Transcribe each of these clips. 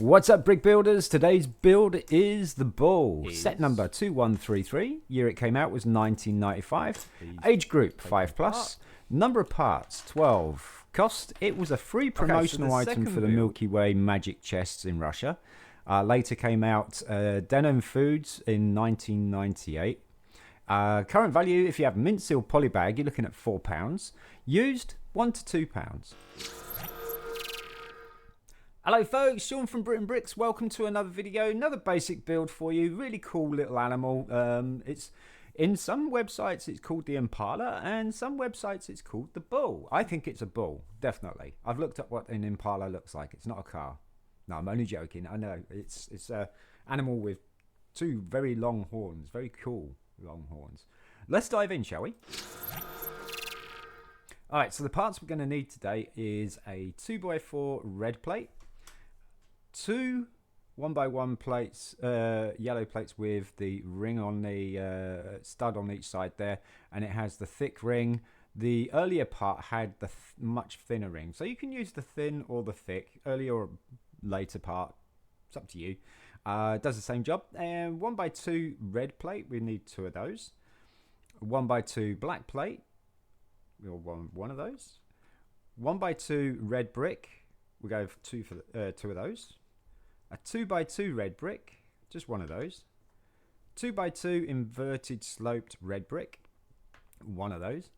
What's up, brick builders? Today's build is the Bull. Set number 2133. Year it came out was 1995. Age group 5+. Number of parts 12. Cost, it was a free promotional item for the Milky Way magic chests in Russia. Later came out Denone Foods in 1998. Current value, if you have mint seal polybag, you're looking at £4. Used, £1 to £2. Hello folks, Sean from BRIT'N Bricks. Welcome to another video, another basic build for you. Really cool little animal. It's in some websites it's called the Impala, and some websites it's called the Bull. I think it's a bull, definitely. I've looked up what an Impala looks like. It's not a car. No, I'm only joking. I know it's a animal with two very long horns, very cool long horns. Let's dive in, shall we? All right, so the parts we're going to need today is a 2x4 red plate. Two 1x1 plates, yellow plates with the ring on the stud on each side there, and it has the thick ring. The earlier part had the much thinner ring, so you can use the thin or the thick, earlier or later part. It's up to you. Does the same job. And 1x2 red plate, we need two of those. 1x2 black plate, we'll want one of those. 1x2 red brick, we'll go for two of those. A 2x2 red brick, just one of those. 2x2 inverted sloped red brick, one of those.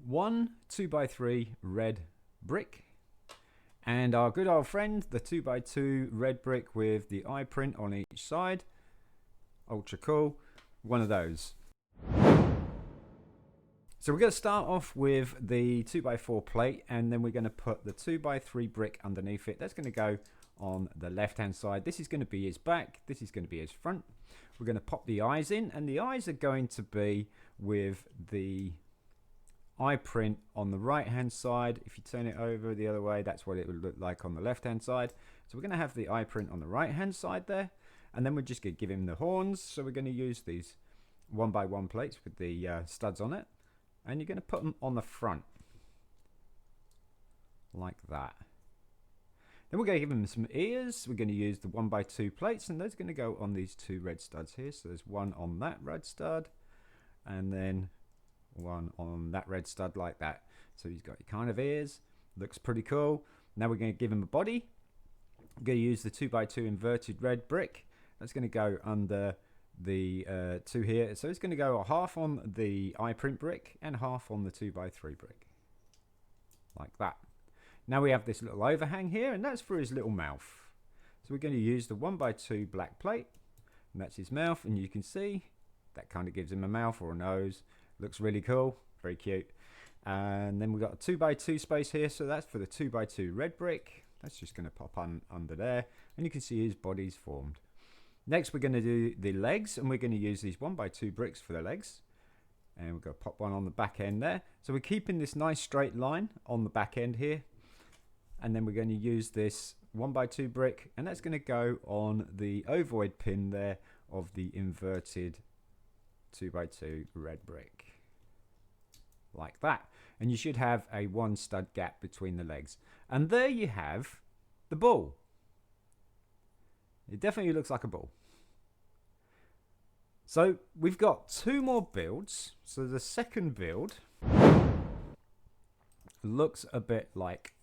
One 2x3 red brick. And our good old friend, the 2x2 red brick with the eye print on each side. Ultra cool, one of those. So we're going to start off with the 2x4 plate, and then we're going to put the 2x3 brick underneath it. That's going to go on the left hand side. This is going to be his back, this is going to be his front. We're going to pop the eyes in, and the eyes are going to be with the eye print on the right hand side. If you turn it over the other way, that's what it would look like on the left hand side. So we're going to have the eye print on the right hand side there, and then we're just going to give him the horns. So we're going to use these 1x1 plates with the studs on it, and you're going to put them on the front like that. Then we're going to give him some ears. We're going to use the 1x2 plates, and those are going to go on these two red studs here. So there's one on that red stud, and then one on that red stud like that. So he's got kind of ears. Looks pretty cool. Now we're going to give him a body. We're going to use the 2x2 inverted red brick. That's going to go under the two here. So it's going to go half on the eye print brick and half on the 2x3 brick. Like that. Now we have this little overhang here, and that's for his little mouth. So we're going to use the 1x2 black plate, and that's his mouth, and you can see that kind of gives him a mouth or a nose. Looks really cool, very cute. And then we've got a 2x2 space here, so that's for the 2x2 red brick. That's just going to pop on under there, and you can see his body's formed. Next we're going to do the legs, and we're going to use these 1x2 bricks for the legs. And we're going to pop one on the back end there. So we're keeping this nice straight line on the back end here. And then we're going to use this 1x2 brick, and that's going to go on the ovoid pin there of the inverted 2x2 red brick. Like that. And you should have a one stud gap between the legs. And there you have the bull. It definitely looks like a bull. So we've got two more builds. So the second build looks a bit like,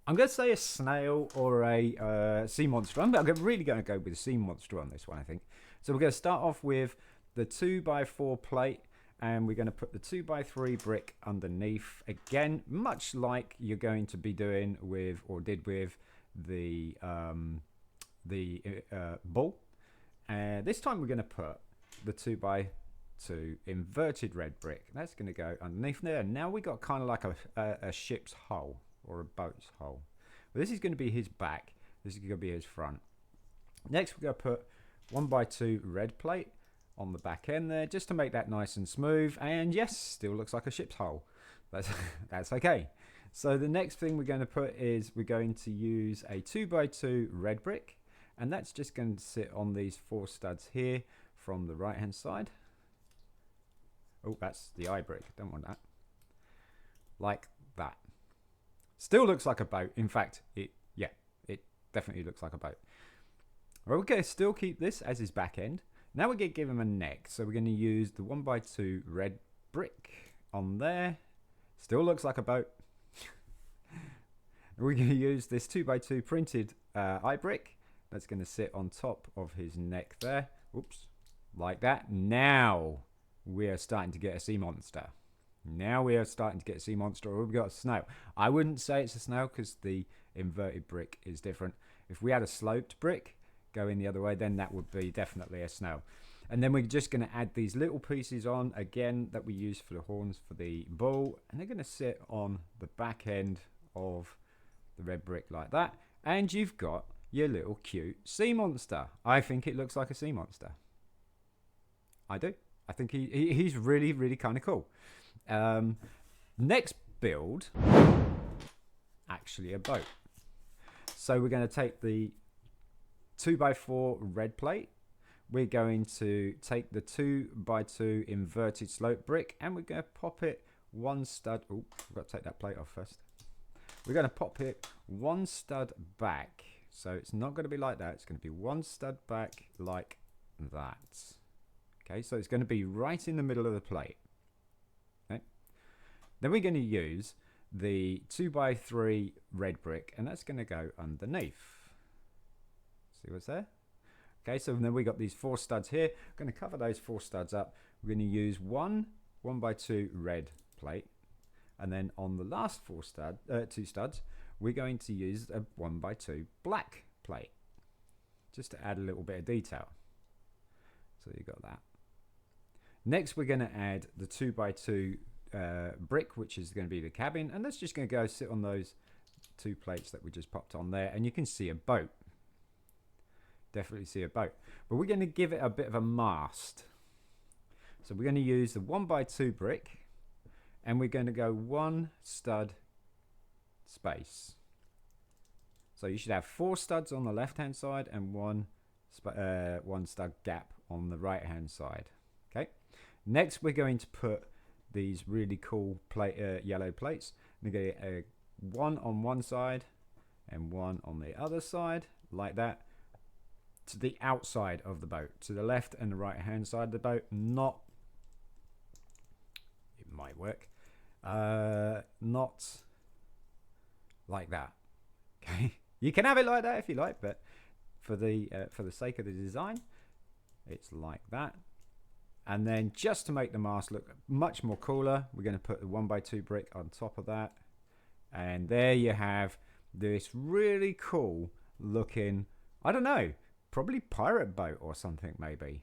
I'm going to say a snail or a sea monster. I'm really going to go with a sea monster on this one, I think. So we're going to start off with the 2x4 plate, and we're going to put the 2x3 brick underneath. Again, much like you're going to be doing with, or did with, the bull. This time we're going to put the 2x2 inverted red brick. That's going to go underneath there. Now we got kind of like a ship's hull, or a boat's hull. Well, this is going to be his back. This is going to be his front. Next, we're going to put 1x2 red plate on the back end there, just to make that nice and smooth. And yes, still looks like a ship's hull. That's okay. So the next thing we're going to put is we're going to use a 2x2 red brick, and that's just going to sit on these four studs here from the right hand side. Oh, that's the eye brick. Don't want that. Like that. Still looks like a boat. In fact, it Definitely looks like a boat. Well, we're going to still keep this as his back end. Now we're going to give him a neck. So we're going to use the 1x2 red brick on there. Still looks like a boat. We're going to use this 2x2 printed eye brick. That's going to sit on top of his neck there. Oops. Like that. Now we are starting to get a sea monster. Now we are starting to get a sea monster, or we've got a snail. I wouldn't say it's a snail because the inverted brick is different. If we had a sloped brick going the other way, then that would be definitely a snail. And then we're just going to add these little pieces on again that we use for the horns for the bull, and they're going to sit on the back end of the red brick like that, and you've got your little cute sea monster. I think it looks like a sea monster. I do. I think he's really, really kind of cool. Next build, actually a boat. So we're going to take the 2x4 red plate. We're going to take the 2x2 inverted slope brick, and we're going to pop it one stud. Oh, I've got to take that plate off first. We're going to pop it one stud back. So it's not going to be like that. It's going to be one stud back like that. Okay, so it's going to be right in the middle of the plate. Okay. Then we're going to use the 2x3 red brick, and that's going to go underneath. See what's there? Okay, so then we got these 4 studs here. I'm going to cover those 4 studs up. We're going to use one 1x2 red plate, and then on the last 2 studs, we're going to use a 1x2 black plate, just to add a little bit of detail. So you got that. Next, we're going to add the 2x2 brick, which is going to be the cabin, and that's just going to go sit on those 2 plates that we just popped on there, and you can see a boat. Definitely see a boat. But we're going to give it a bit of a mast. So we're going to use the 1x2 brick, and we're going to go 1 stud space. So you should have 4 studs on the left hand side and one stud gap on the right hand side. Okay. Next, we're going to put these really cool yellow plates. We're going to get one on one side and one on the other side, like that, to the outside of the boat, to the left and the right hand side of the boat. Not, it might work, not like that. Okay, you can have it like that if you like, but for the sake of the design, it's like that. And then just to make the mast look much more cooler, we're going to put the 1x2 brick on top of that, and there you have this really cool looking, I don't know, probably pirate boat or something maybe.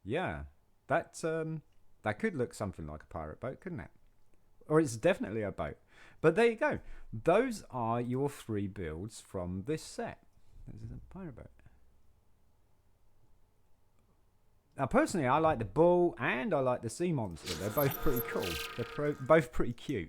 Yeah, that could look something like a pirate boat, couldn't it? Or it's definitely a boat. But there you go. Those are your 3 builds from this set. This is a pirate boat. Now, personally, I like the bull and I like the sea monster. They're both pretty cool. They're both pretty cute.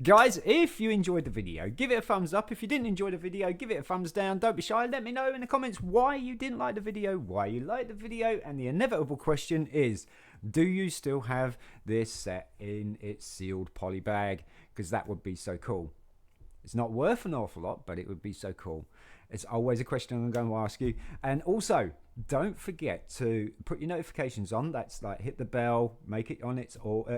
Guys, if you enjoyed the video, give it a thumbs up. If you didn't enjoy the video, give it a thumbs down. Don't be shy. Let me know in the comments why you didn't like the video, why you liked the video. And the inevitable question is, do you still have this set in its sealed poly bag? Because that would be so cool. It's not worth an awful lot, but it would be so cool. It's always a question I'm going to ask you. And also, don't forget to put your notifications on. That's like hit the bell, make it on its all,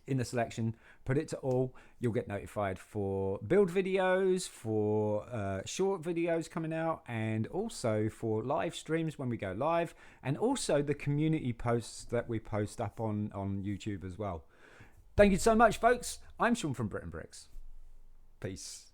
in the selection, put it to all. You'll get notified for build videos, for short videos coming out, and also for live streams when we go live, and also the community posts that we post up on YouTube as well. Thank you so much, folks. I'm Sean from BRIT'N. Peace.